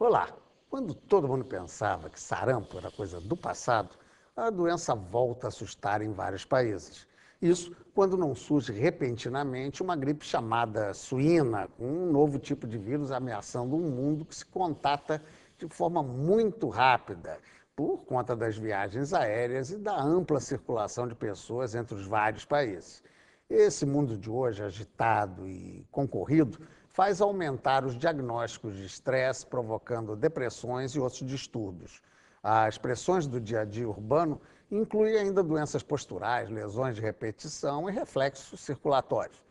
Olá! Quando todo mundo pensava que sarampo era coisa do passado, a doença volta a assustar em vários países. Isso quando não surge repentinamente uma gripe chamada suína, com um novo tipo de vírus ameaçando um mundo que se contata de forma muito rápida, por conta das viagens aéreas e da ampla circulação de pessoas entre os vários países. Esse mundo de hoje, agitado e concorrido, faz aumentar os diagnósticos de estresse, provocando depressões e outros distúrbios. As pressões do dia a dia urbano incluem ainda doenças posturais, lesões de repetição e reflexos circulatórios.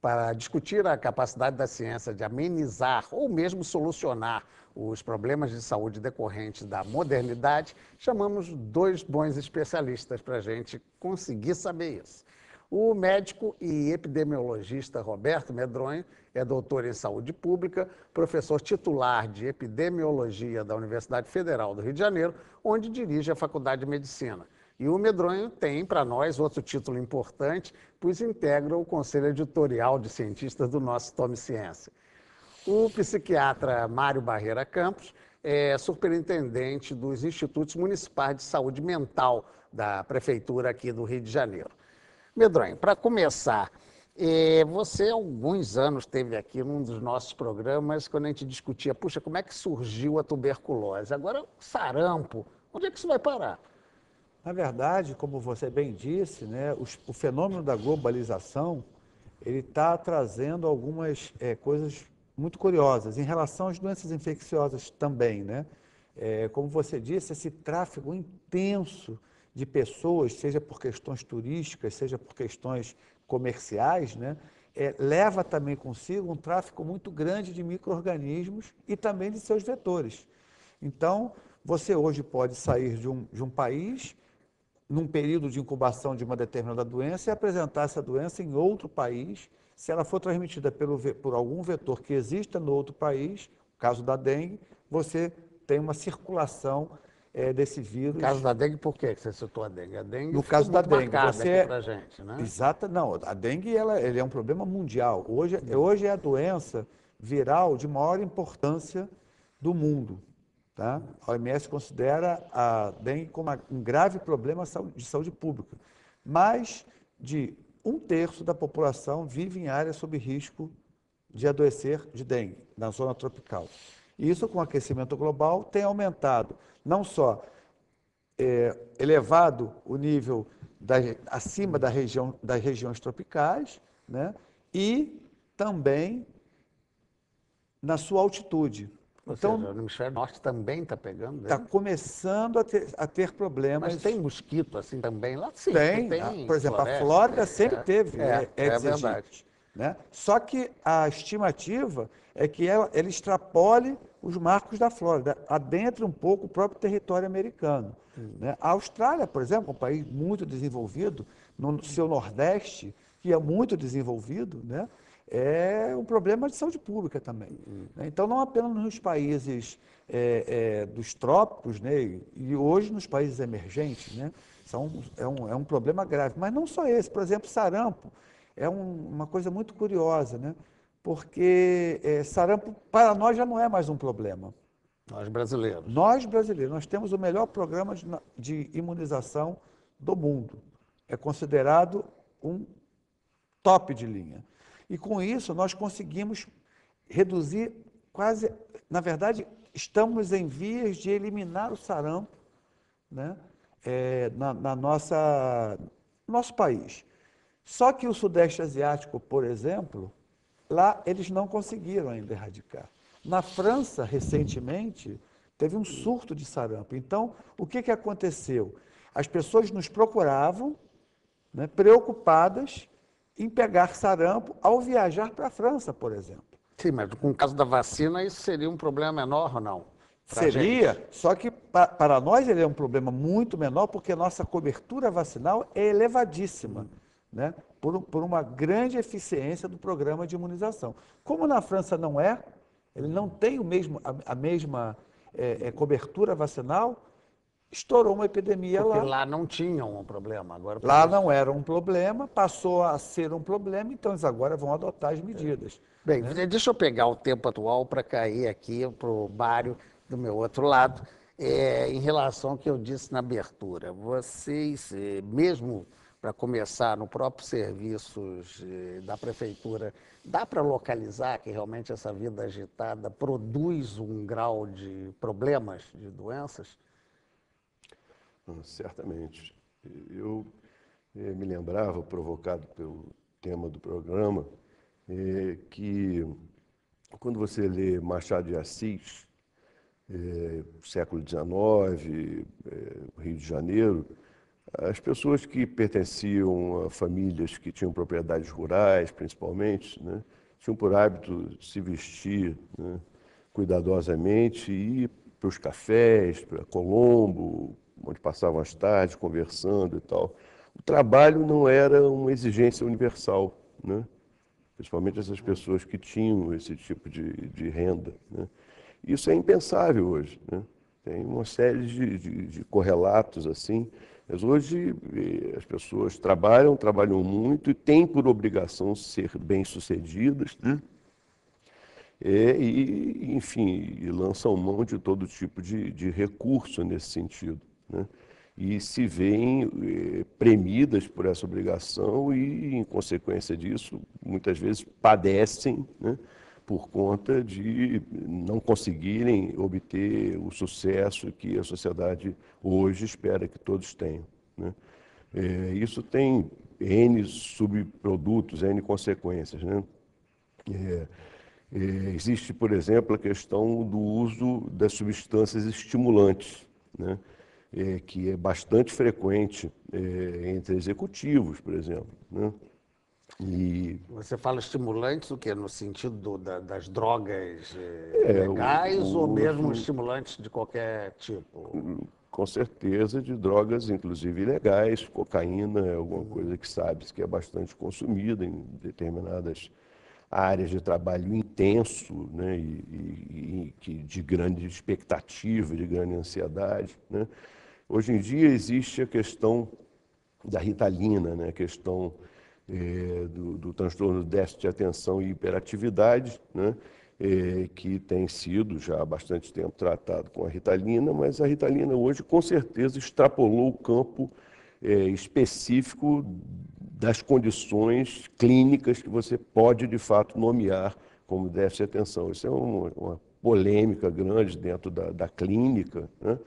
Para discutir a capacidade da ciência de amenizar ou mesmo solucionar os problemas de saúde decorrentes da modernidade, chamamos dois bons especialistas para a gente conseguir saber isso. O médico e epidemiologista Roberto Medronho é doutor em saúde pública, professor titular de epidemiologia da Universidade Federal do Rio de Janeiro, onde dirige a Faculdade de Medicina. E o Medronho tem, para nós, outro título importante, pois integra o conselho editorial de cientistas do nosso Tome Ciência. O psiquiatra Mário Barreira Campos é superintendente dos Institutos Municipais de Saúde Mental da Prefeitura aqui do Rio de Janeiro. Medronho, para começar, você há alguns anos esteve aqui num dos nossos programas quando a gente discutia, puxa, como é que surgiu a tuberculose? Agora, sarampo, onde é que isso vai parar? Na verdade, como você bem disse, né, o fenômeno da globalização, ele está trazendo algumas coisas muito curiosas em relação às doenças infecciosas também, né? Como você disse, esse tráfego intenso de pessoas, seja por questões turísticas, seja por questões comerciais, né, leva também consigo um tráfego muito grande de micro-organismos e também de seus vetores. Então, você hoje pode sair de um país num período de incubação de uma determinada doença e apresentar essa doença em outro país, se ela for transmitida por algum vetor que exista no outro país, no caso da dengue, você tem uma circulação desse vírus. No caso da dengue, por que você citou a dengue? A dengue No ficou caso da muito dengue, marcada você aqui para a gente, né? Exata, não, a dengue ele é um problema mundial. Hoje é a doença viral de maior importância do mundo. Tá? A OMS considera a dengue como um grave problema de saúde pública. Mais de 1/3 da população vive em áreas sob risco de adoecer de dengue, na zona tropical. Isso, com o aquecimento global, tem aumentado, não só elevado o nível acima das regiões tropicais, né? E também na sua altitude. Ou Então, seja, no hemisfério norte também está pegando está dengue? começando a ter problemas. Mas tem mosquito assim também lá? Sim, Tem, por exemplo, a floresta. Flórida sempre teve É Aedes verdade. aegypti, né? Só que a estimativa é que ela extrapole os marcos da Flórida, adentre um pouco o próprio território americano. Né? A Austrália, por exemplo, um país muito desenvolvido, no seu Nordeste, que é muito desenvolvido, né? É um problema de saúde pública também. Né? Então, não apenas nos países dos trópicos, né? E hoje nos países emergentes, né? É um problema grave. Mas não só esse, por exemplo, sarampo é uma coisa muito curiosa, né? Porque sarampo, para nós, já não é mais um problema. Nós brasileiros. Nós, brasileiros, nós temos o melhor programa de imunização do mundo. É considerado um top de linha. E com isso, nós conseguimos reduzir quase, na verdade, estamos em vias de eliminar o sarampo, né, no nosso país. Só que o Sudeste Asiático, por exemplo, lá eles não conseguiram ainda erradicar. Na França, recentemente, teve um surto de sarampo. Então, o que aconteceu? As pessoas nos procuravam, né, preocupadas em pegar sarampo ao viajar para a França, por exemplo. Sim, mas com o caso da vacina, isso seria um problema menor ou não? Seria, só que para nós ele é um problema muito menor, porque a nossa cobertura vacinal é elevadíssima, né? Por uma grande eficiência do programa de imunização. Como na França não é, ele não tem a mesma cobertura vacinal, estourou uma epidemia Porque lá. lá não tinham um problema. Agora, Lá não era um problema, passou a ser um problema, então eles agora vão adotar as medidas. Bem, Né? deixa eu pegar o tempo atual para cair aqui para o Mário do meu outro lado, em relação ao que eu disse na abertura. Vocês, mesmo para começar, no próprio serviços da prefeitura, dá para localizar que realmente essa vida agitada produz um grau de problemas, de doenças? Certamente. Eu me lembrava, provocado pelo tema do programa, que quando você lê Machado de Assis, século XIX, Rio de Janeiro, as pessoas que pertenciam a famílias que tinham propriedades rurais, principalmente, né, tinham por hábito se vestir, né, cuidadosamente e ir para os cafés, para Colombo, onde passavam as tardes conversando e tal. O trabalho não era uma exigência universal, né? Principalmente essas pessoas que tinham esse tipo de renda, né? Isso é impensável hoje, né? Tem uma série de correlatos assim, mas hoje as pessoas trabalham muito e têm por obrigação ser bem-sucedidas, né? Enfim, e lançam mão de todo tipo de recurso nesse sentido, né? E se veem premidas por essa obrigação e, em consequência disso, muitas vezes padecem, né, por conta de não conseguirem obter o sucesso que a sociedade hoje espera que todos tenham, né? Isso tem N subprodutos, N consequências, né? Existe, por exemplo, a questão do uso das substâncias estimulantes, né? Que é bastante frequente entre executivos, por exemplo, né? E Você fala estimulantes, o quê? No sentido das drogas o legais ou mesmo uso, estimulantes de qualquer tipo? com certeza, de drogas, inclusive ilegais, cocaína é alguma coisa que sabe que é bastante consumida em determinadas áreas de trabalho intenso, né, de grande expectativa, de grande ansiedade, né? Hoje em dia existe a questão da Ritalina, né, a questão do transtorno do déficit de atenção e hiperatividade, né, que tem sido já há bastante tempo tratado com a Ritalina, mas a Ritalina hoje com certeza extrapolou o campo específico das condições clínicas que você pode, de fato, nomear como déficit de atenção. Isso é uma polêmica grande dentro da clínica, né?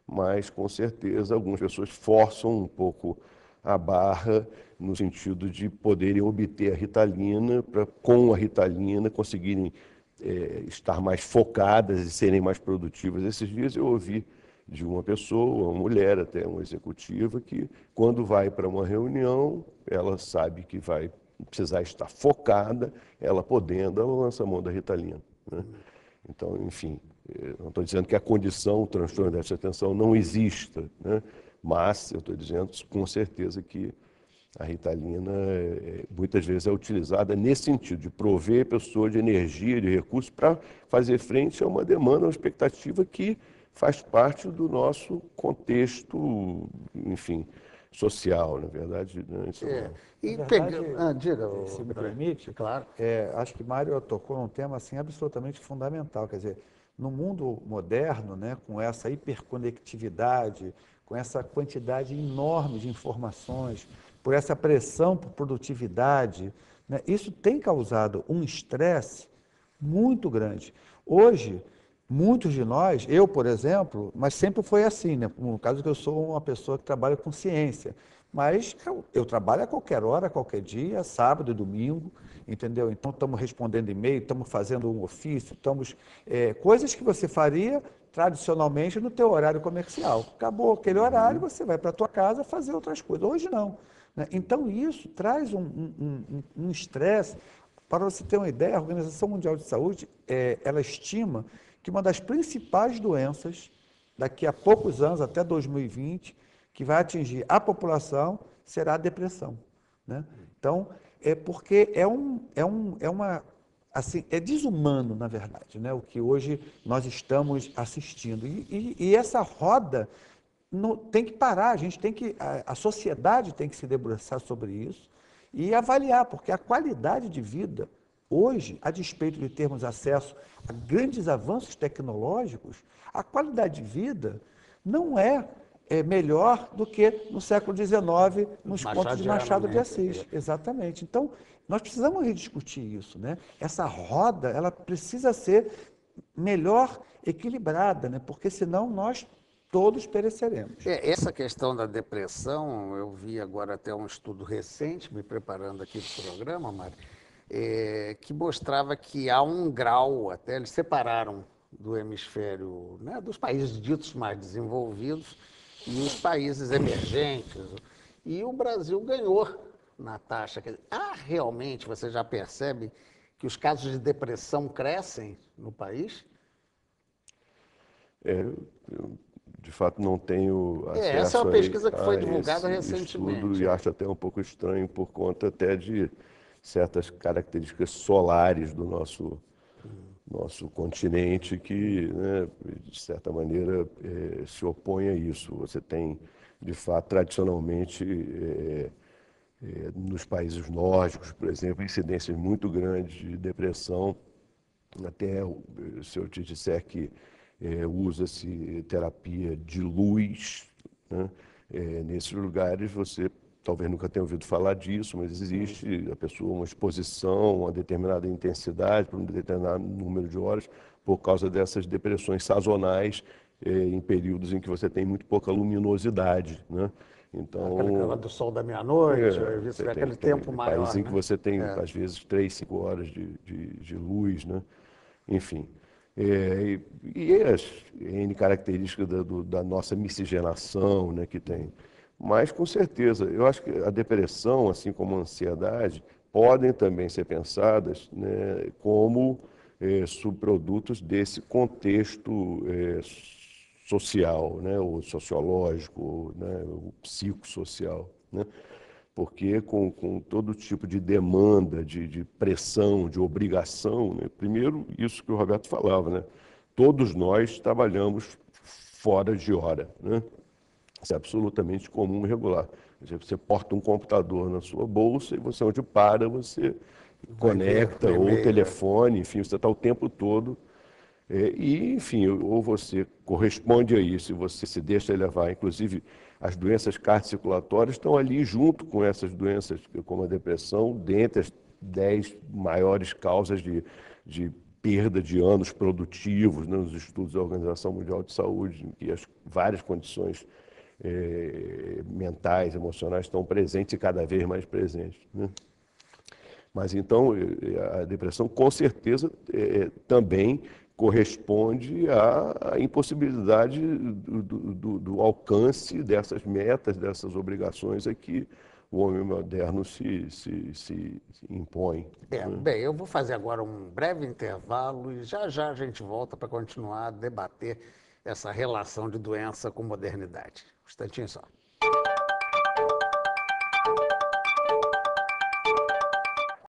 Mas, com certeza, algumas pessoas forçam um pouco a barra no sentido de poderem obter a Ritalina, para, com a Ritalina, conseguirem estar mais focadas e serem mais produtivas. Esses dias eu ouvi de uma pessoa, uma mulher até, uma executiva, que quando vai para uma reunião, ela sabe que vai precisar estar focada, ela podendo, ela lança a mão da Ritalina, né? Então, enfim, não estou dizendo que a condição, o transtorno de déficit de atenção não exista, né? Mas eu estou dizendo com certeza que a Ritalina muitas vezes é utilizada nesse sentido, de prover a pessoa de energia, de recursos para fazer frente a uma demanda, uma expectativa que faz parte do nosso contexto, enfim, social, na verdade, né? E Na pega... verdade, diga, se me André. permite, Claro. acho que Mário tocou num tema assim, absolutamente fundamental. Quer dizer, no mundo moderno, né, com essa hiperconectividade, com essa quantidade enorme de informações, por essa pressão por produtividade, né, isso tem causado um estresse muito grande. Hoje, muitos de nós, eu, por exemplo, mas sempre foi assim, né? No caso que eu sou uma pessoa que trabalha com ciência, mas eu trabalho a qualquer hora, a qualquer dia, sábado e domingo, entendeu? Então, estamos respondendo e-mail, estamos fazendo um ofício, estamos... coisas que você faria tradicionalmente no teu horário comercial. Acabou aquele horário, você vai para a tua casa fazer outras coisas. Hoje não, né? Então, isso traz um estresse. Para você ter uma ideia, a Organização Mundial de Saúde, ela estima que uma das principais doenças, daqui a poucos anos, até 2020, que vai atingir a população, será a depressão, né? Então, porque assim, é desumano, na verdade, né, o que hoje nós estamos assistindo. E essa roda tem que parar, a gente tem que, a sociedade tem que se debruçar sobre isso e avaliar, porque a qualidade de vida Hoje, a despeito de termos acesso a grandes avanços tecnológicos, a qualidade de vida não é melhor do que no século XIX, nos contos de Machado de Assis. Exatamente. Então, nós precisamos rediscutir isso, né? Essa roda, ela precisa ser melhor equilibrada, né? Porque senão nós todos pereceremos. Essa questão da depressão, eu vi agora até um estudo recente, me preparando aqui para o programa, Mari, que mostrava que há um grau, até eles separaram do hemisfério, né, dos países ditos mais desenvolvidos e os países emergentes. E o Brasil ganhou na taxa. Realmente, você já percebe que os casos de depressão crescem no país? Eu, de fato, não tenho acesso essa é uma pesquisa que foi a divulgada esse estudo recentemente. e acho até um pouco estranho por conta até de certas características solares do nosso continente que, né, de certa maneira, se opõe a isso. Você tem, de fato, tradicionalmente, nos países nórdicos, por exemplo, incidências muito grandes de depressão. Até se eu te disser que usa-se terapia de luz, né? Nesses lugares você talvez nunca tenha ouvido falar disso, mas existe a pessoa uma exposição, uma determinada intensidade por um determinado número de horas por causa dessas depressões sazonais em períodos em que você tem muito pouca luminosidade, né? Aquele Então, negócio do sol da meia-noite, você tem aquele tempo maior, países em que né? você tem, às vezes, 3, 5 horas de luz, né? Enfim. E as N características da nossa miscigenação, né, que tem. Mas, com certeza, eu acho que a depressão, assim como a ansiedade, podem também ser pensadas, né, como subprodutos desse contexto social, né, ou sociológico, né, ou psicossocial, né? Porque com todo tipo de demanda, de pressão, de obrigação, né? Primeiro, isso que o Roberto falava, né? Todos nós trabalhamos fora de hora, né? Isso é absolutamente comum e regular. Quer dizer, você porta um computador na sua bolsa e você, onde para, você conecta, ou telefone, enfim, você está o tempo todo. Enfim, ou você corresponde a isso, e você se deixa levar. Inclusive, as doenças cardiocirculatórias estão ali junto com essas doenças, como a depressão, dentre as 10 maiores causas de perda de anos produtivos, né, nos estudos da Organização Mundial de Saúde, em que as várias condições mentais, emocionais estão presentes e cada vez mais presentes, né? Mas então, a depressão, com certeza, também corresponde à impossibilidade do alcance dessas metas, dessas obrigações a que o homem moderno se impõe. Bem, eu vou fazer agora um breve intervalo e já já a gente volta para continuar a debater essa relação de doença com modernidade. Um instantinho só.